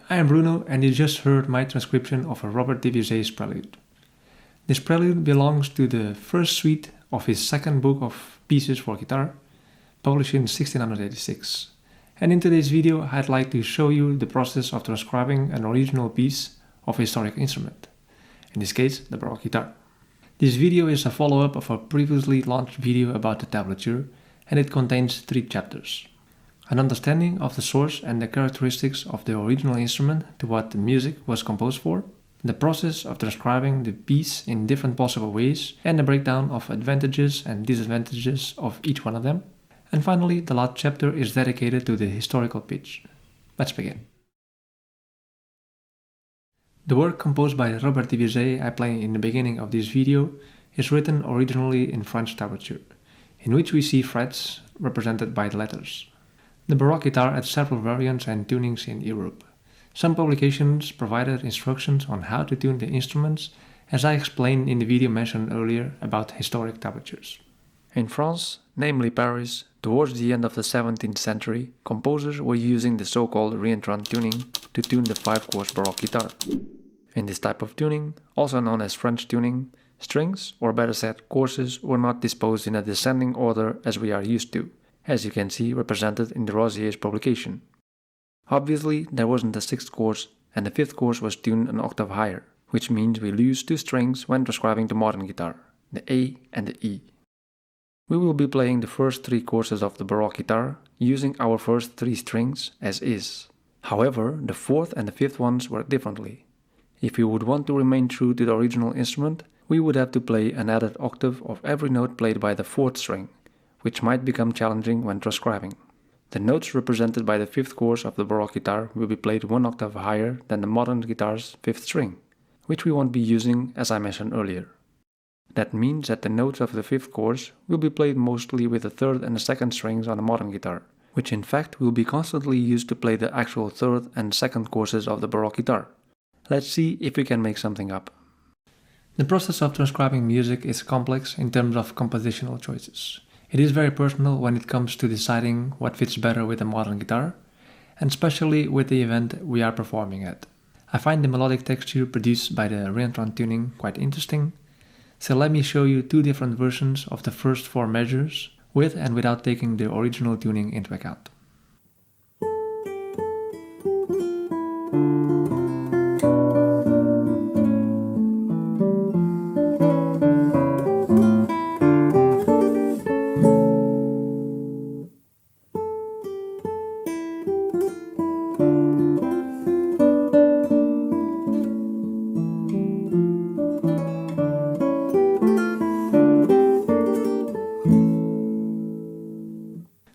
I am Bruno and you just heard my transcription of a Robert Debussy prelude. This prelude belongs to the first suite of his second book of pieces for guitar, published in 1686. And in today's video I'd like to show you the process of transcribing an original piece of a historic instrument, in this case the Baroque guitar. This video is a follow-up of a previously launched video about the tablature, and it contains 3 chapters. An understanding of the source and the characteristics of the original instrument to what the music was composed for, the process of transcribing the piece in different possible ways, and a breakdown of advantages and disadvantages of each one of them. And finally, the last chapter is dedicated to the historical pitch. Let's begin. The work composed by Robert Debussy I play in the beginning of this video is written originally in French tablature, in which we see frets represented by the letters. The Baroque guitar had several variants and tunings in Europe. Some publications provided instructions on how to tune the instruments, as I explained in the video mentioned earlier about historic tablatures. In France, namely Paris, towards the end of the 17th century, composers were using the so-called reentrant tuning to tune the 5-course Baroque guitar. In this type of tuning, also known as French tuning, strings, or better said, courses, were not disposed in a descending order as we are used to, as you can see represented in de Rosier's publication. Obviously, there wasn't a 6th course, and the 5th course was tuned an octave higher, which means we lose 2 strings when transcribing the modern guitar, the A and the E. We will be playing the first 3 courses of the Baroque guitar, using our first 3 strings as is. However, the 4th and the 5th ones work differently. If we would want to remain true to the original instrument, we would have to play an added octave of every note played by the 4th string, which might become challenging when transcribing. The notes represented by the 5th course of the Baroque guitar will be played 1 octave higher than the modern guitar's 5th string, which we won't be using as I mentioned earlier. That means that the notes of the 5th course will be played mostly with the 3rd and the 2nd strings on a modern guitar, which in fact will be constantly used to play the actual 3rd and 2nd courses of the Baroque guitar. Let's see if we can make something up. The process of transcribing music is complex in terms of compositional choices. It is very personal when it comes to deciding what fits better with a modern guitar, and especially with the event we are performing at. I find the melodic texture produced by the reentrant tuning quite interesting, so let me show you 2 different versions of the first 4 measures, with and without taking the original tuning into account.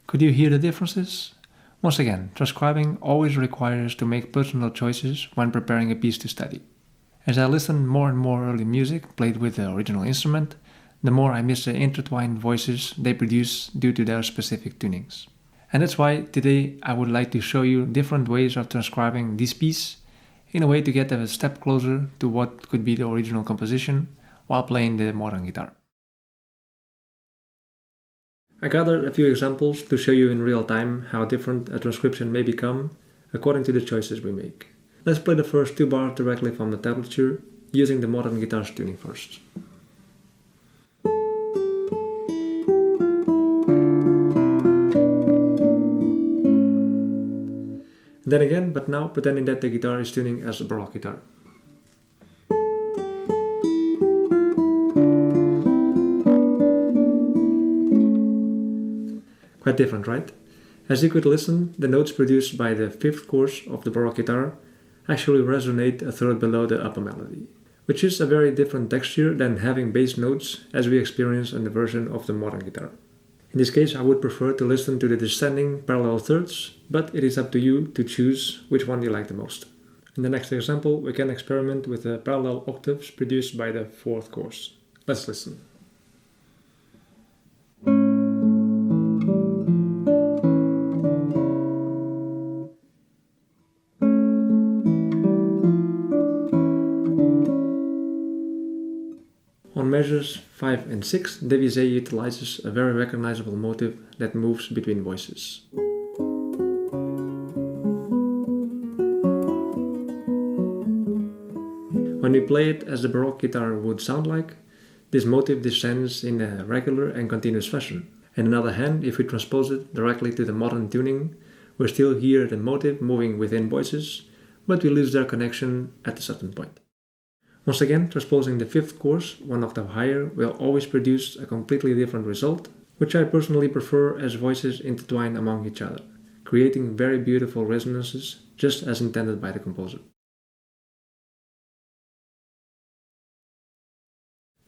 Could you hear the differences? Once again, transcribing always requires to make personal choices when preparing a piece to study. As I listen more and more early music played with the original instrument, the more I miss the intertwined voices they produce due to their specific tunings. And that's why today I would like to show you different ways of transcribing this piece in a way to get a step closer to what could be the original composition while playing the modern guitar. I gathered a few examples to show you in real time how different a transcription may become according to the choices we make. Let's play the first 2 bars directly from the tablature, using the modern guitar's tuning first. Then again, but now pretending that the guitar is tuning as a Baroque guitar. Quite different, right? As you could listen, the notes produced by the 5th course of the Baroque guitar actually resonate a third below the upper melody, which is a very different texture than having bass notes as we experience in the version of the modern guitar. In this case, I would prefer to listen to the descending parallel thirds, but it is up to you to choose which one you like the most. In the next example, we can experiment with the parallel octaves produced by the 4th course. Let's listen. On measures 5 and 6, Debussy utilizes a very recognizable motif that moves between voices. When we play it as the Baroque guitar would sound like, this motive descends in a regular and continuous fashion. And on the other hand, if we transpose it directly to the modern tuning, we still hear the motive moving within voices, but we lose their connection at a certain point. Once again, transposing the fifth course one octave higher will always produce a completely different result, which I personally prefer as voices intertwine among each other, creating very beautiful resonances just as intended by the composer.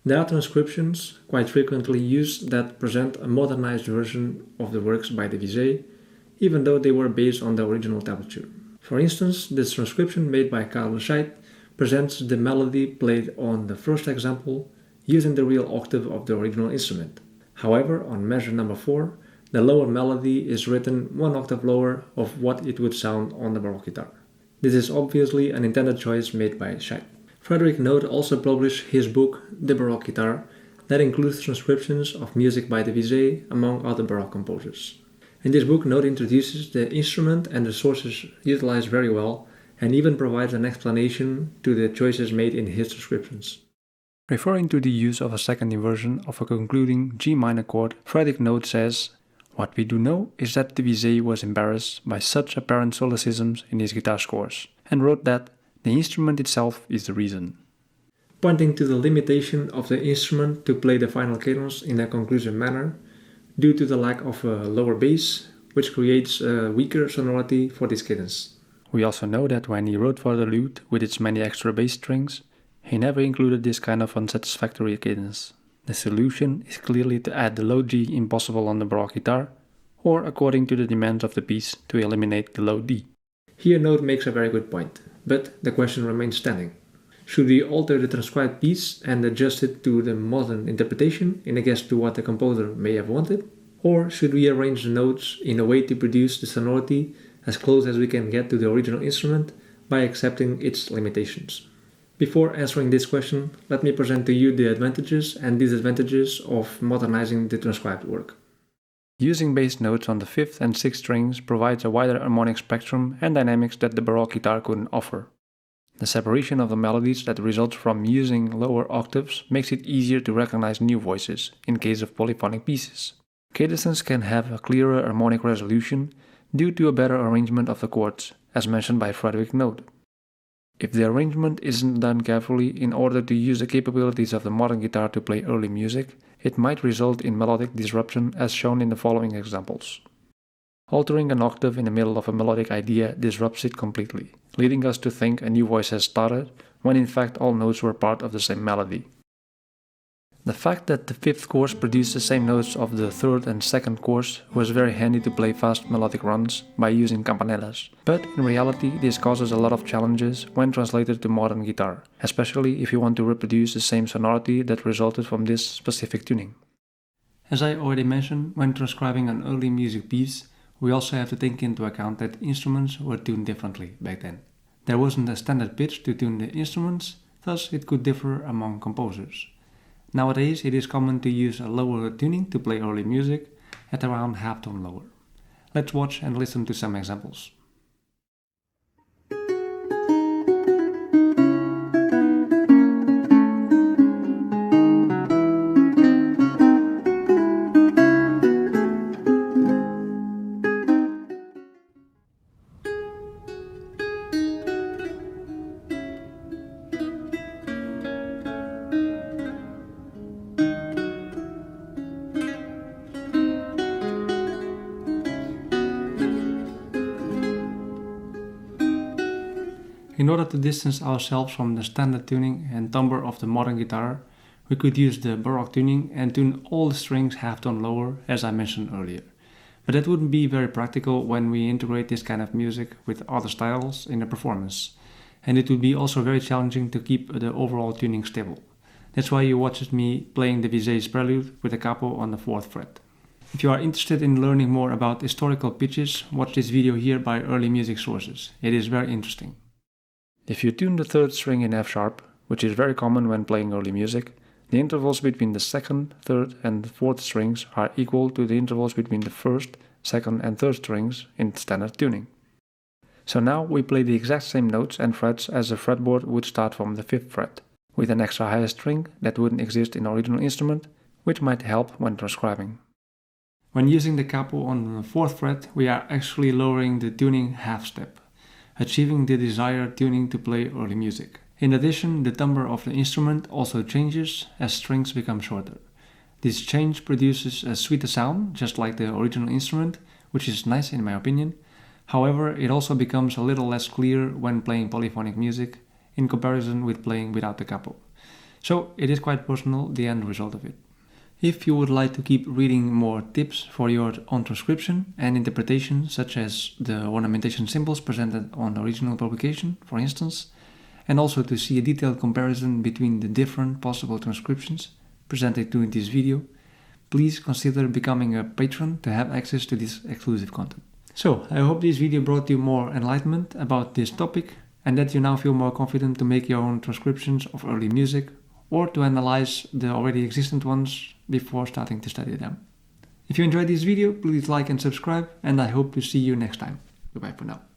There are transcriptions, quite frequently used, that present a modernized version of the works by Debussy, even though they were based on the original tablature. For instance, this transcription made by Carl Scheidt presents the melody played on the first example using the real octave of the original instrument. However, on measure number 4, the lower melody is written one octave lower of what it would sound on the Baroque guitar. This is obviously an intended choice made by Scheidt. Frederick Note also published his book The Baroque Guitar, that includes transcriptions of music by Debussy among other Baroque composers. In this book, Note introduces the instrument and the sources utilized very well, and even provides an explanation to the choices made in his transcriptions. Referring to the use of a second inversion of a concluding G minor chord, Frederick Note says, "What we do know is that Debussy was embarrassed by such apparent solecisms in his guitar scores, and wrote that the instrument itself is the reason." Pointing to the limitation of the instrument to play the final cadence in a conclusive manner, due to the lack of a lower bass, which creates a weaker sonority for this cadence. We also know that when he wrote for the lute with its many extra bass strings, he never included this kind of unsatisfactory cadence. The solution is clearly to add the low G impossible on the Baroque guitar, or according to the demands of the piece, to eliminate the low D. Here Note makes a very good point, but the question remains standing. Should we alter the transcribed piece and adjust it to the modern interpretation in a guess to what the composer may have wanted? Or should we arrange the notes in a way to produce the sonority as close as we can get to the original instrument by accepting its limitations? Before answering this question, let me present to you the advantages and disadvantages of modernizing the transcribed work. Using bass notes on the 5th and 6th strings provides a wider harmonic spectrum and dynamics that the Baroque guitar couldn't offer. The separation of the melodies that results from using lower octaves makes it easier to recognize new voices in case of polyphonic pieces. Cadences can have a clearer harmonic resolution due to a better arrangement of the chords, as mentioned by Frederick Note. If the arrangement isn't done carefully in order to use the capabilities of the modern guitar to play early music, it might result in melodic disruption as shown in the following examples. Altering an octave in the middle of a melodic idea disrupts it completely, leading us to think a new voice has started, when in fact all notes were part of the same melody. The fact that the 5th course produced the same notes of the 3rd and 2nd course was very handy to play fast melodic runs by using campanelas, but in reality this causes a lot of challenges when translated to modern guitar, especially if you want to reproduce the same sonority that resulted from this specific tuning. As I already mentioned, when transcribing an early music piece, we also have to take into account that instruments were tuned differently back then. There wasn't a standard pitch to tune the instruments, thus it could differ among composers. Nowadays it is common to use a lower tuning to play early music at around half tone lower. Let's watch and listen to some examples. In order to distance ourselves from the standard tuning and timbre of the modern guitar, we could use the Baroque tuning and tune all the strings half tone lower, as I mentioned earlier. But that wouldn't be very practical when we integrate this kind of music with other styles in a performance, and it would be also very challenging to keep the overall tuning stable. That's why you watched me playing Debussy's Prelude with a capo on the 4th fret. If you are interested in learning more about historical pitches, watch this video here by Early Music Sources. It is very interesting. If you tune the 3rd string in F sharp, which is very common when playing early music, the intervals between the 2nd, 3rd and 4th strings are equal to the intervals between the 1st, 2nd and 3rd strings in standard tuning. So now we play the exact same notes and frets as the fretboard would start from the 5th fret, with an extra higher string that wouldn't exist in the original instrument, which might help when transcribing. When using the capo on the 4th fret, we are actually lowering the tuning half step, achieving the desired tuning to play early music. In addition, the timbre of the instrument also changes as strings become shorter. This change produces a sweeter sound, just like the original instrument, which is nice in my opinion. However, it also becomes a little less clear when playing polyphonic music in comparison with playing without the capo. So it is quite personal, the end result of it. If you would like to keep reading more tips for your own transcription and interpretation, such as the ornamentation symbols presented on the original publication, for instance, and also to see a detailed comparison between the different possible transcriptions presented during this video, please consider becoming a patron to have access to this exclusive content. So, I hope this video brought you more enlightenment about this topic and that you now feel more confident to make your own transcriptions of early music or to analyze the already existent ones before starting to study them. If you enjoyed this video, please like and subscribe, and I hope to see you next time. Goodbye for now.